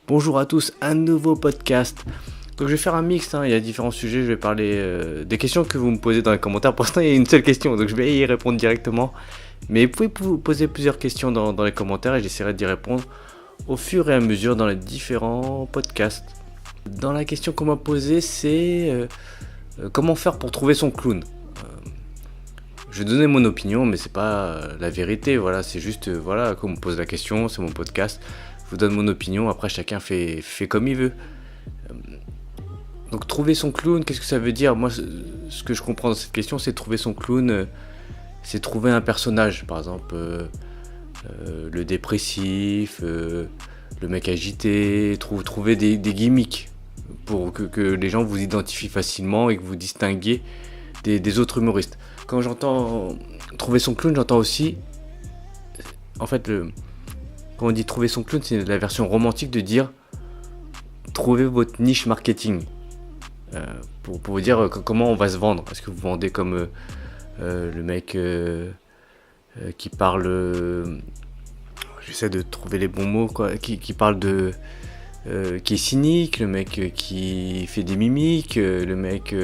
Bonjour à tous, un nouveau podcast. Donc je vais faire un mix, il y a différents sujets, je vais parler des questions que vous me posez dans les commentaires. Pour l'instant il y a une seule question, donc je vais y répondre directement. Mais vous pouvez vous poser plusieurs questions dans les commentaires et j'essaierai d'y répondre au fur et à mesure dans les différents podcasts. Dans la question qu'on m'a posée, c'est comment faire pour trouver son clown. Je vais donner mon opinion, mais c'est pas la vérité, voilà, c'est juste, voilà, qu'on me pose la question, c'est mon podcast. Je vous donne mon opinion, après chacun fait comme il veut. Donc trouver son clown, qu'est-ce que ça veut dire? Moi, ce que je comprends dans cette question, c'est trouver son clown, c'est trouver un personnage, par exemple le dépressif, le mec agité, trouver des gimmicks pour que les gens vous identifient facilement et que vous distinguiez des autres humoristes. Quand j'entends trouver son clown, j'entends aussi, en fait, quand on dit trouver son clown, c'est la version romantique de dire trouver votre niche marketing. Pour vous dire comment on va se vendre. Est-ce que vous vendez comme le mec qui parle, j'essaie de trouver les bons mots, quoi, qui parle de qui est cynique, le mec qui fait des mimiques, le mec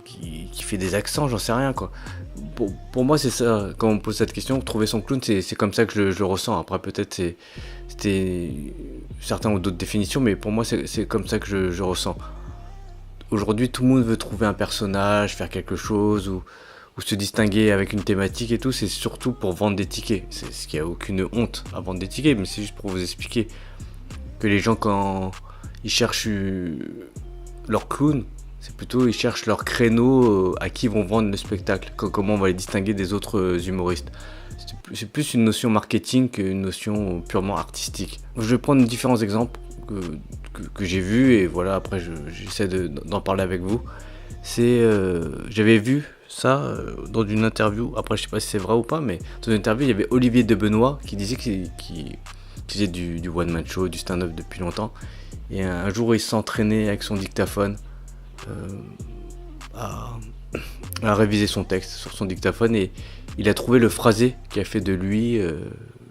qui fait des accents, j'en sais rien, quoi. Pour moi, c'est ça. Quand on me pose cette question, trouver son clown, c'est comme ça que je le ressens. Après, peut-être c'était certains ont d'autres définitions, mais pour moi, c'est comme ça que je ressens. Aujourd'hui, tout le monde veut trouver un personnage, faire quelque chose ou se distinguer avec une thématique et tout. C'est surtout pour vendre des tickets. C'est ce qu'il n'y a aucune honte à vendre des tickets, mais c'est juste pour vous expliquer que les gens, quand ils cherchent leur clown, c'est plutôt ils cherchent leur créneau à qui ils vont vendre le spectacle, comment on va les distinguer des autres humoristes. C'est plus une notion marketing qu'une notion purement artistique. Je vais prendre différents exemples que j'ai vus et voilà, après j'essaie d'en parler avec vous. J'avais vu ça dans une interview, après je sais pas si c'est vrai ou pas, mais dans une interview il y avait Olivier de Benoît qui disait qu'il faisait du one man show, du stand-up depuis longtemps, et un jour il s'entraînait avec son dictaphone à réviser son texte sur son dictaphone et il a trouvé le phrasé qui a fait de lui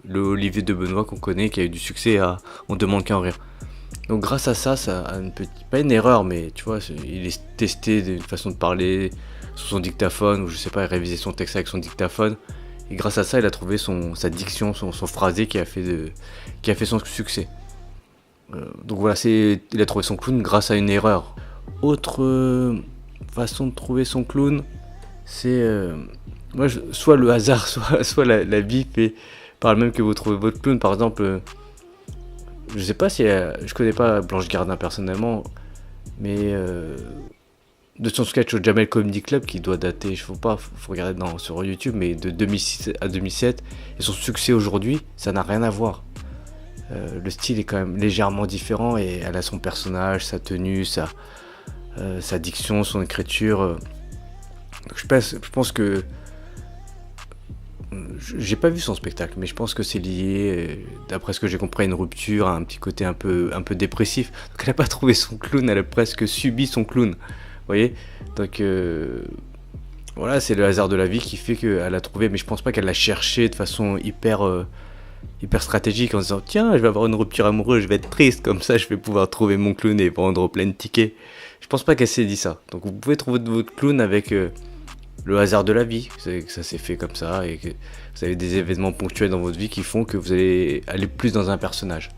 le Olivier de Benoît qu'on connaît, qui a eu du succès à On demande qu'à en rire. Donc grâce à ça a pas une erreur, mais tu vois, il est testé d'une façon de parler sur son dictaphone, ou je sais pas, il révisait son texte avec son dictaphone, et grâce à ça il a trouvé sa diction, son phrasé qui a fait son succès. Donc voilà, il a trouvé son clown grâce à une erreur. Autre façon de trouver son clown, c'est soit le hasard, soit la vie fait par le même que vous trouvez votre clown. Par exemple, je sais pas si je connais pas Blanche Gardin personnellement, mais de son sketch au Jamel Comedy Club qui doit dater, faut regarder sur YouTube, mais de 2006 à 2007, et son succès aujourd'hui, ça n'a rien à voir. Le style est quand même légèrement différent et elle a son personnage, sa tenue, sa diction, son écriture. Je pense que j'ai pas vu son spectacle, mais je pense que c'est lié, d'après ce que j'ai compris, à une rupture, à un petit côté un peu dépressif. Donc elle a pas trouvé son clown, elle a presque subi son clown. Vous voyez? Donc voilà, c'est le hasard de la vie qui fait qu'elle a trouvé, mais je pense pas qu'elle l'a cherché de façon hyper stratégique en se disant tiens, je vais avoir une rupture amoureuse, je vais être triste, comme ça je vais pouvoir trouver mon clown et vendre plein de tickets. Je pense pas qu'elle s'est dit ça. Donc vous pouvez trouver votre clown avec le hasard de la vie, que ça s'est fait comme ça et que vous avez des événements ponctuels dans votre vie qui font que vous allez aller plus dans un personnage.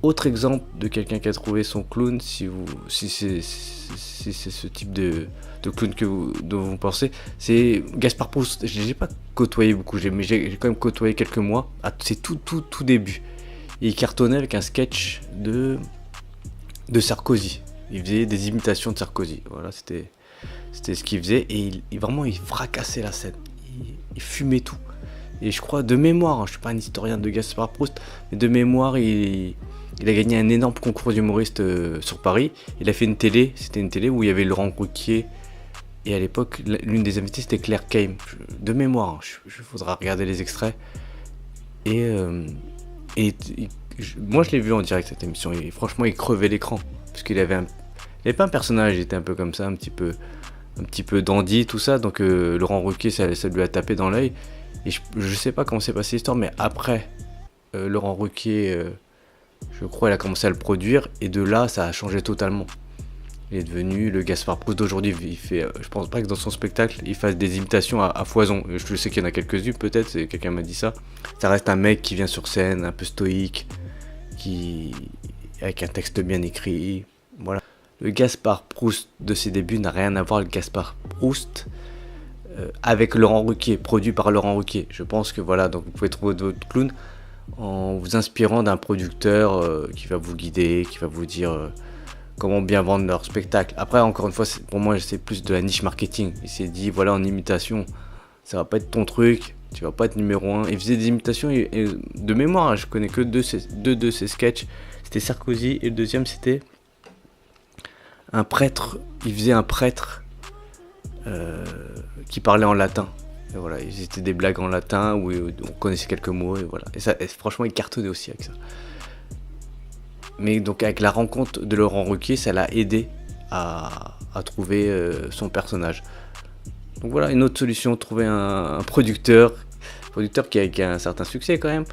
Autre exemple de quelqu'un qui a trouvé son clown, si c'est ce type de clown dont vous pensez, c'est Gaspard Proust. Je l'ai pas côtoyé beaucoup, mais j'ai quand même côtoyé quelques mois. C'est tout début. Et il cartonnait avec un sketch de Sarkozy. Il faisait des imitations de Sarkozy. Voilà, c'était ce qu'il faisait et il fracassait la scène. Il fumait tout. Et je crois de mémoire, je suis pas un historien de Gaspard Proust, mais de mémoire, il a gagné un énorme concours d'humoriste sur Paris. Il a fait une télé, c'était une télé où il y avait Laurent Ruquier et à l'époque l'une des invitées c'était Claire Kame. De mémoire, il faudra regarder les extraits. Et moi je l'ai vu en direct cette émission et franchement il crevait l'écran parce qu'il avait pas un personnage, il était un peu comme ça, un petit peu dandy tout ça, donc Laurent Ruquier ça lui a tapé dans l'œil et je sais pas comment s'est passée l'histoire, mais après Laurent Ruquier, je crois, il a commencé à le produire, et de là, ça a changé totalement. Il est devenu le Gaspard Proust d'aujourd'hui. Il fait, je pense pas que dans son spectacle, il fasse des imitations à foison. Je sais qu'il y en a quelques-unes, peut-être, quelqu'un m'a dit ça. Ça reste un mec qui vient sur scène, un peu stoïque, avec un texte bien écrit. Voilà. Le Gaspard Proust de ses débuts n'a rien à voir avec le Gaspard Proust avec Laurent Ruquier, produit par Laurent Ruquier. Je pense que voilà, donc vous pouvez trouver votre clown en vous inspirant d'un producteur qui va vous guider, qui va vous dire comment bien vendre leur spectacle. Après, encore une fois, pour moi, c'est plus de la niche marketing. Il s'est dit, voilà, en imitation, ça va pas être ton truc, tu vas pas être numéro 1. Il faisait des imitations, et de mémoire, je connais que deux de ses sketchs. C'était Sarkozy, et le deuxième, c'était un prêtre. Il faisait un prêtre qui parlait en latin. Et voilà, c'était des blagues en latin où on connaissait quelques mots, et voilà. Et franchement, il cartonnait aussi avec ça. Mais donc avec la rencontre de Laurent Ruquier, ça l'a aidé à trouver son personnage. Donc voilà, une autre solution, trouver un producteur qui a un certain succès quand même,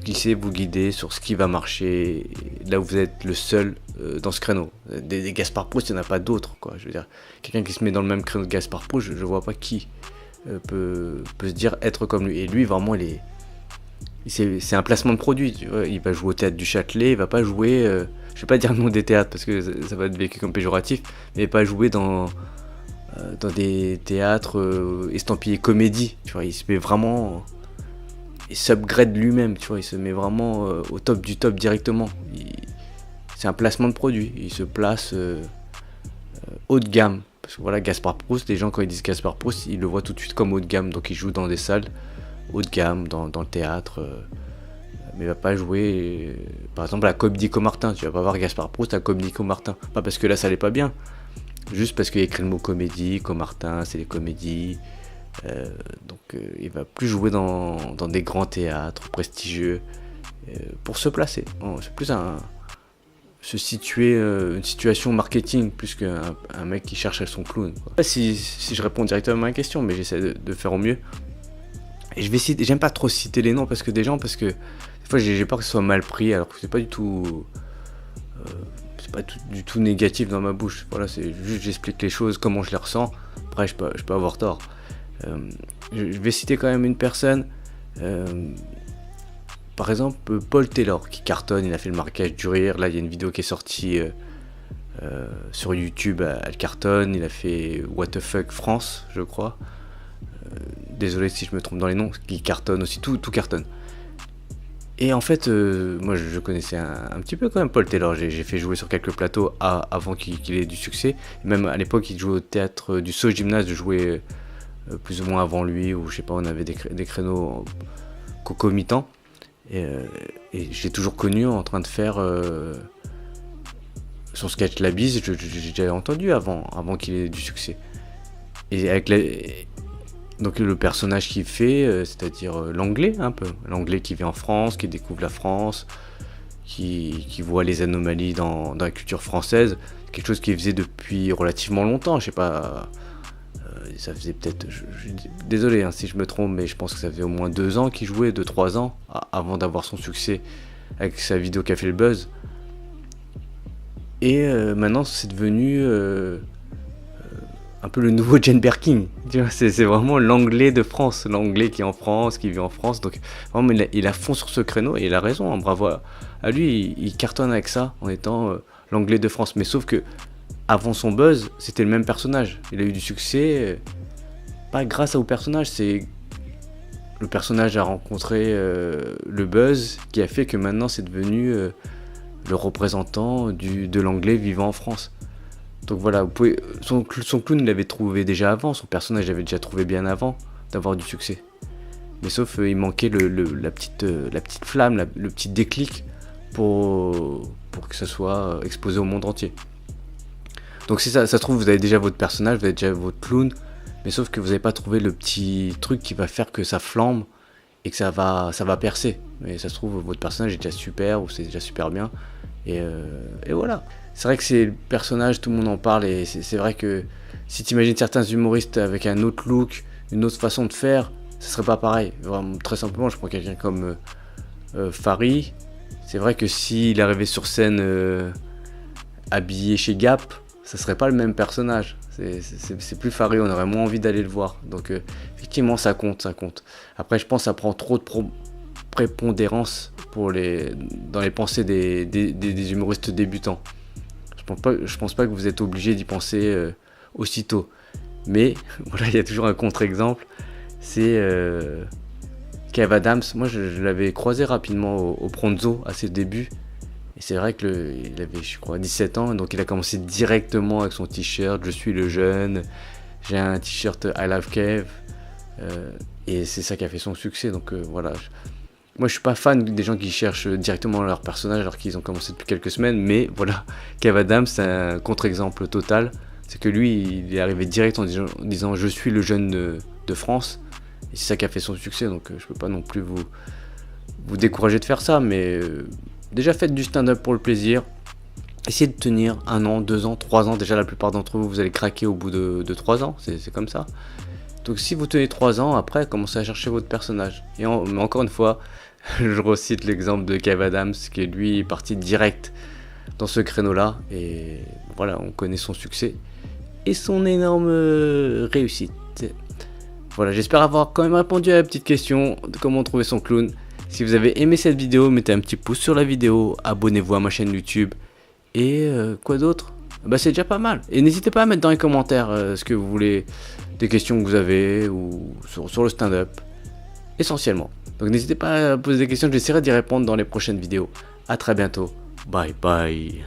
qui sait vous guider sur ce qui va marcher, là où vous êtes le seul dans ce créneau. Des Gaspard Proust, il n'y en a pas d'autres, quoi. Je veux dire, quelqu'un qui se met dans le même créneau que Gaspard Proust, je vois pas qui peut se dire être comme lui. Et lui, vraiment, c'est un placement de produit, tu vois. Il va jouer au théâtre du Châtelet, il va pas jouer, je vais pas dire le nom des théâtres parce que ça va être vécu comme péjoratif, mais il va pas jouer dans des théâtres estampillés comédie, tu vois. Il se met vraiment, il s'upgrade lui-même, tu vois. Il se met vraiment au top du top directement. C'est un placement de produit, il se place haut de gamme. Parce que voilà, Gaspard Proust, les gens quand ils disent Gaspard Proust, ils le voient tout de suite comme haut de gamme, donc il joue dans des salles haut de gamme, dans le théâtre, mais il va pas jouer, par exemple, à la Comédie Comartin. Tu vas pas voir Gaspard Proust à la Comédie Comartin, pas parce que là ça allait pas bien, juste parce qu'il a écrit le mot comédie, Comartin, c'est les comédies, donc il va plus jouer dans des grands théâtres prestigieux pour se placer. C'est plus se situer une situation marketing plus qu'un mec qui cherche son clown, quoi. Si je réponds directement à ma question, mais j'essaie de faire au mieux. Et j'aime pas trop citer les noms parce que des fois j'ai peur que ce soit mal pris, alors que c'est pas du tout du tout négatif dans ma bouche. Voilà, c'est juste j'explique les choses comment je les ressens. Après je peux avoir tort. Je vais citer quand même une personne, par exemple Paul Taylor, qui cartonne. Il a fait le marquage du rire. Là il y a une vidéo qui est sortie sur YouTube, elle cartonne. Il a fait What the fuck France, je crois. Désolé si je me trompe dans les noms, qui cartonne aussi, tout cartonne. Et en fait, moi je connaissais un petit peu quand même Paul Taylor, j'ai fait jouer sur quelques plateaux avant qu'il ait du succès. Même à l'époque, il jouait au théâtre du Sceaux Gymnase, je jouais plus ou moins avant lui, ou je sais pas, on avait des créneaux concomitants. Et j'ai toujours connu en train de faire son sketch La Bise, j'ai déjà entendu avant qu'il ait du succès. Et avec donc le personnage qu'il fait, c'est-à-dire l'anglais un peu, l'anglais qui vit en France, qui découvre la France, qui voit les anomalies dans la culture française, quelque chose qu'il faisait depuis relativement longtemps, je sais pas, ça faisait peut-être, désolé si je me trompe, mais je pense que ça fait au moins 2 ans qu'il jouait, 2-3 ans, avant d'avoir son succès avec sa vidéo qui a fait le buzz. Et maintenant c'est devenu un peu le nouveau Jane Birkin, tu vois, c'est vraiment l'anglais de France, l'anglais qui est en France, qui vit en France. Donc vraiment il a fond sur ce créneau et il a raison, hein, bravo à lui, il cartonne avec ça en étant l'anglais de France. Mais sauf que avant son buzz, c'était le même personnage. Il a eu du succès, pas grâce au personnage, c'est le personnage a rencontré le buzz qui a fait que maintenant c'est devenu le représentant de l'anglais vivant en France. Donc voilà, son clown il l'avait trouvé déjà avant, son personnage l'avait déjà trouvé bien avant d'avoir du succès. Mais sauf il manquait la petite flamme, le petit déclic pour que ça soit exposé au monde entier. Donc c'est ça se trouve vous avez déjà votre personnage, vous avez déjà votre clown, mais sauf que vous n'avez pas trouvé le petit truc qui va faire que ça flambe et que ça va percer. Mais ça se trouve votre personnage est déjà super, ou c'est déjà super bien, et voilà. C'est vrai que c'est le personnage, tout le monde en parle, et c'est vrai que si tu imagines certains humoristes avec un autre look, une autre façon de faire, ça serait pas pareil. Vraiment, très simplement, je prends quelqu'un comme Farid, c'est vrai que s'il arrivait sur scène habillé chez Gap, ça serait pas le même personnage. C'est plus Farid, on aurait moins envie d'aller le voir. Donc effectivement, ça compte, ça compte. Après, je pense que ça prend trop de prépondérance dans les pensées des humoristes débutants. Je pense pas que vous êtes obligé d'y penser aussitôt. Mais voilà, il y a toujours un contre-exemple. C'est Kev Adams. Moi, je l'avais croisé rapidement au Pronzo à ses débuts. Et c'est vrai qu'il avait, je crois, 17 ans. Donc il a commencé directement avec son t-shirt. Je suis le jeune. J'ai un t-shirt I Love Kev. Et c'est ça qui a fait son succès. Donc voilà. Moi, je suis pas fan des gens qui cherchent directement leur personnage alors qu'ils ont commencé depuis quelques semaines. Mais voilà, Kev Adams, c'est un contre-exemple total. C'est que lui, il est arrivé direct en disant je suis le jeune de France. Et c'est ça qui a fait son succès. Donc je peux pas non plus vous décourager de faire ça. Mais déjà, faites du stand-up pour le plaisir. Essayez de tenir 1 an, 2 ans, 3 ans. Déjà, la plupart d'entre vous, vous allez craquer au bout de 3 ans. C'est comme ça. Donc si vous tenez 3 ans, après, commencez à chercher votre personnage. Mais encore une fois, je recite l'exemple de Kev Adams, qui lui est parti direct dans ce créneau-là. Et voilà, on connaît son succès et son énorme réussite. Voilà, j'espère avoir quand même répondu à la petite question de comment trouver son clown. Si vous avez aimé cette vidéo, mettez un petit pouce sur la vidéo, abonnez-vous à ma chaîne YouTube. Et quoi d'autre? Bah c'est déjà pas mal. Et n'hésitez pas à mettre dans les commentaires ce que vous voulez, des questions que vous avez ou sur le stand-up, essentiellement. Donc n'hésitez pas à poser des questions, j'essaierai d'y répondre dans les prochaines vidéos. A très bientôt. Bye bye.